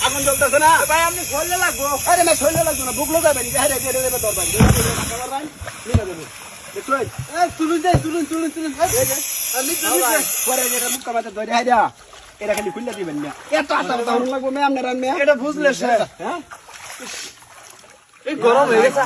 আগুন জ্বলতেছে না ভাই, আপনি শরীরে লাগবো। আরে না শরীরে লাগবো না, বুকলো যাবেন এটা খালি খুললে দিবেন না, এত আতার লাগবো ম্যাম এটা বুঝলে স্যার। হ্যাঁ এই গরম হয়ে গেছে।